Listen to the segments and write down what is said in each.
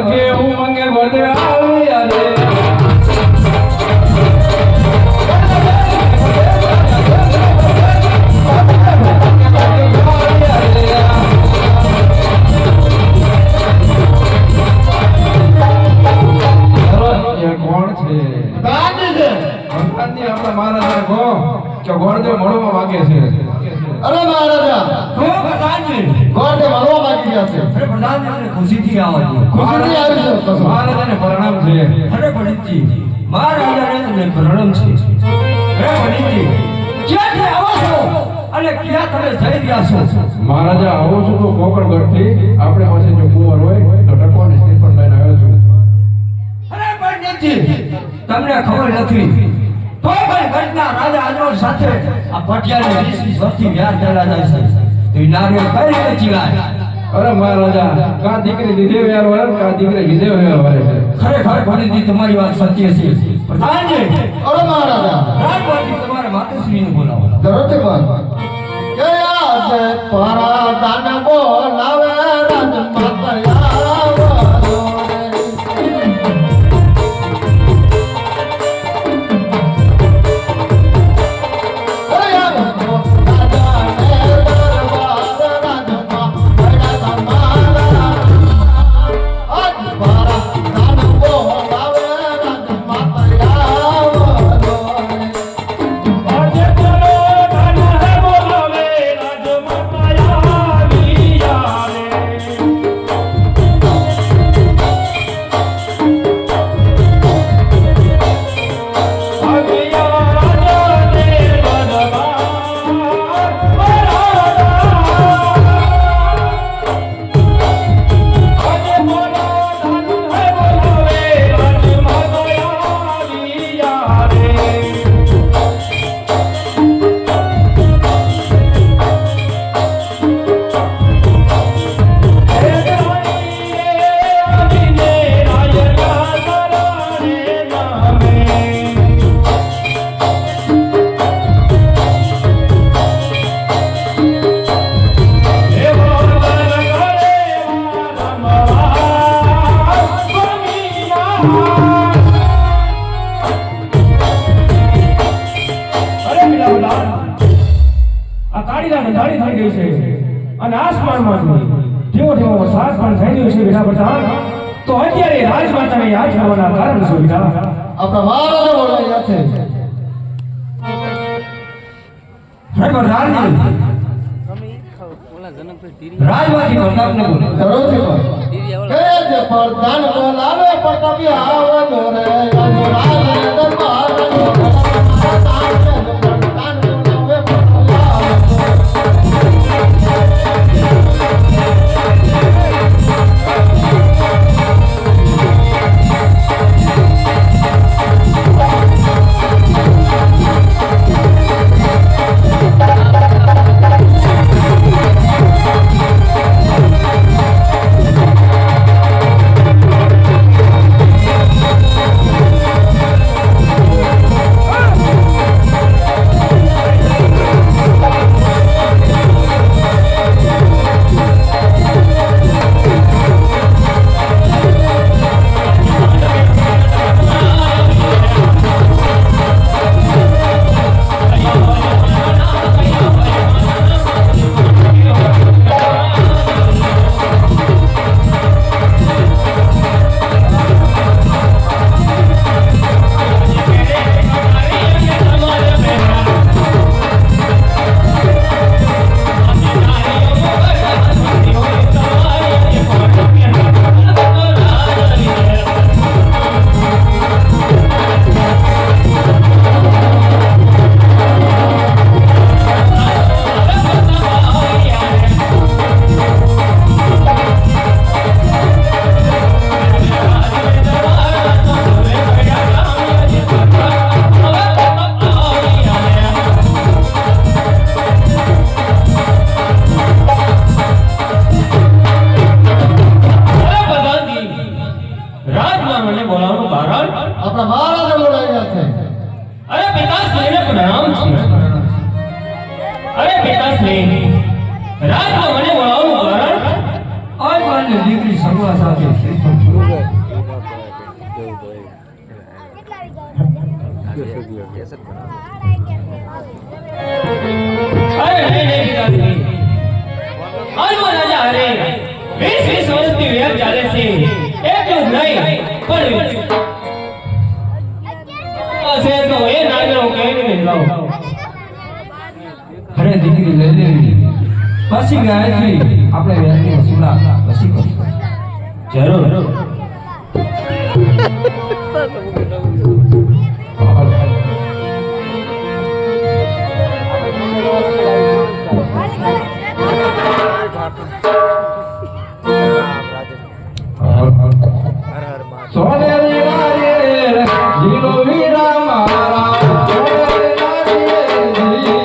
કે હું મંગે ગોળદે આવી આલે ગોળદે મળવા માંગે છે. અરે મહારાજા તો પ્રધાનજી ગોળદે મળવા માંગી ગયા છે. અરે પ્રધાનજી આપણે ખુશીથી આવો છો. ખુશીથી આવી છે. મહારાજાને પ્રણામ છે. અરે પંડિતજી મહારાજાને તમને પ્રણામ છે. હે પંડિતજી ક્યાંથી આવો છો અને ક્યાં તમે જઈ રહ્યા છો? મહારાજા આવું છું તો કોકણગઢથી આપણે પાસે જો કુંવર હોય તો ટકોને શ્રીફળ લઈને આવ્યો છું. અરે પંડિતજી તમને ખબર નથી તો પણ ઘટના રાજા અજોડ સાથે આ પટિયાની 20 વર્ષથી વ્યાર ચાલ્યા જાય છે. તો ઈ નારિયેળ કઈ રીતે ચીવાય? અરે મહારાજા કા દીકરી લીધે વ્યવહાર હોય કા દીકરી લીધે વ્યવહાર હોય છે. ખરેખર પંડિતજી તમારી વાત સત્ય છે. પ્રધાનજી અરે મહારાજા રાજવાથી તમારે માતુશ્રીને બોલાવો. જરૂરથી બોલ કે આજે પરાદાન બોલાવે રાજમાતા આવો અને આસમાનમાં જેવો જેવો વરસાદ પણ થઈ રહ્યો છે બેટા પ્રધાન તો અત્યારે રાજમાતાને યાદ કરવાના કારણ શું બેટા? આપણા મહારાજા બોલાવ્યા છે. હે પ્રધાનજી રાજવાથી પ્રતાપને બોલો. જરૂરથી બોલ કે જે પ્રધાન બોલાવે પ્રતાપી આવો દોરે રાજમાતાને દરબાર રાજમાં મને બોલાવવાનું કારણ આજ મારી દીકરી સગવા સાથે અરે નહીં પિતાજી, હાલમાં રાજા હરે 20 વર્ષથી વેર ચાલે છે, એટલું જ નહીં પણ હશે તો એ નાગરો કહીને લાવો. અરે દીકરી લઈ લેવી, પછી ગાયત્રી આપણે વેરની વસૂલા પછી કરશું. જરૂર. સોનેરી નારીએ જીલો વીરા મારા, સોનેરી નારીએ જીલો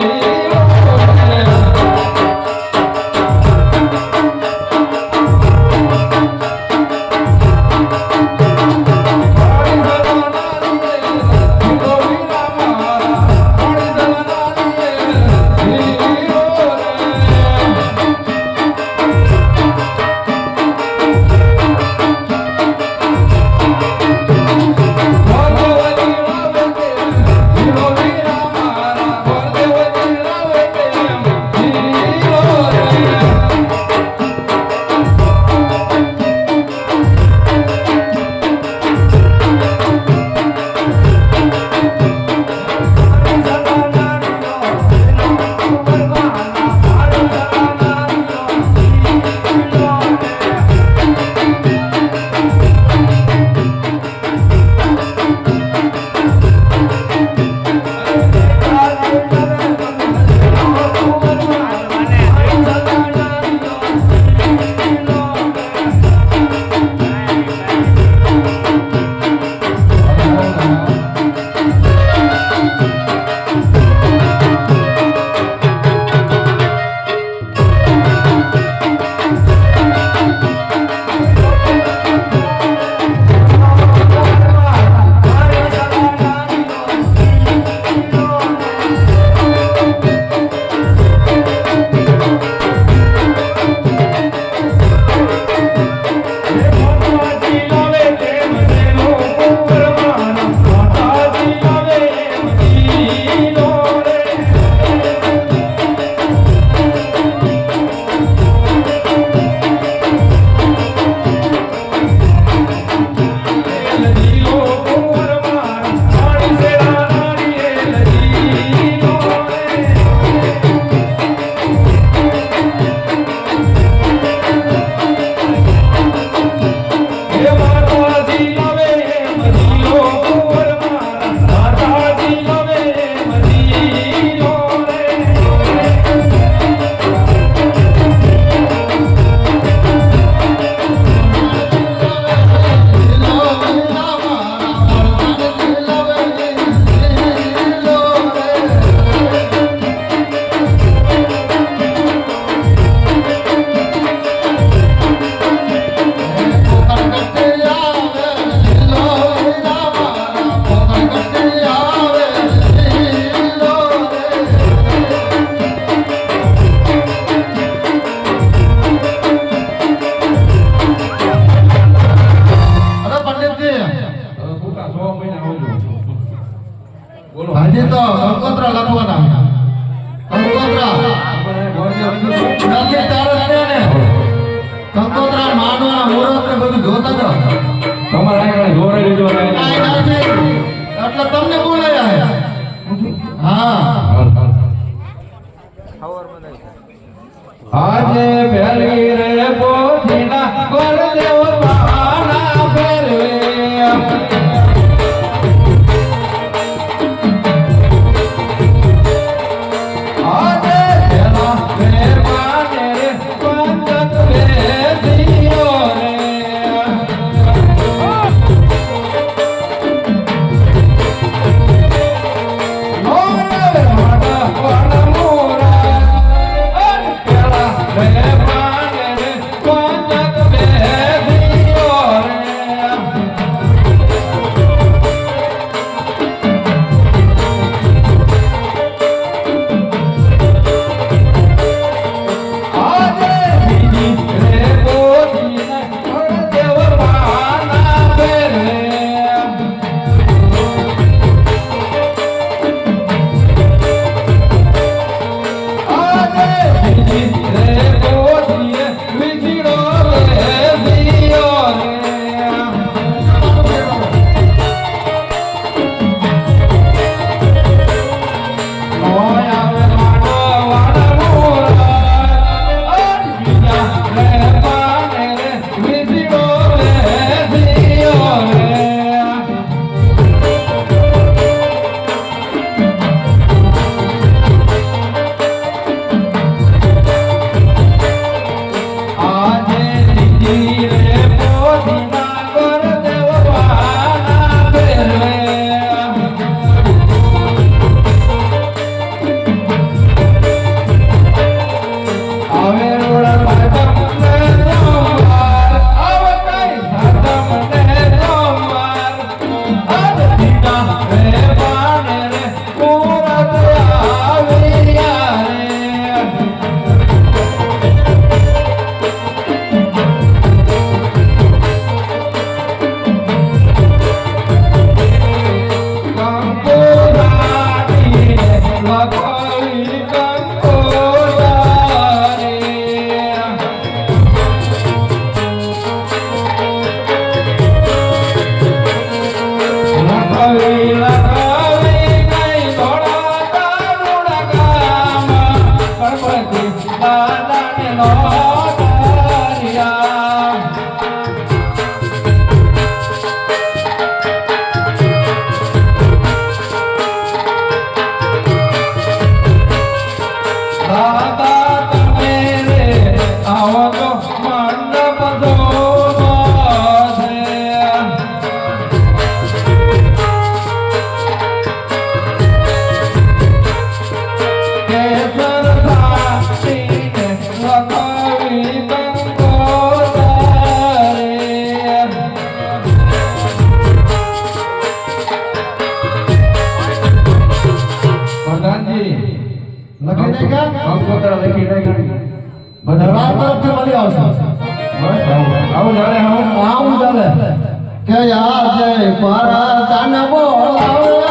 હજી તો કંકોત્રા લખવાના. કંકોત્રા નથી તારે ને કંકોત્રા માંડવાના મુહૂર્ત ને બધું જોતા તો તમારે આગળ જોડે લીધો એટલે તમને બોલાયા. હા આજે પહેલી રે પોથીના ગોળદેવ બાના ફેરવે Hey, લખી ગયા કંકોત્રા લખી નાખી બધા રાત તરફથી મળી આવશે આવું જાણે આવું ચાલે કે આજે પરદાન બોલાવે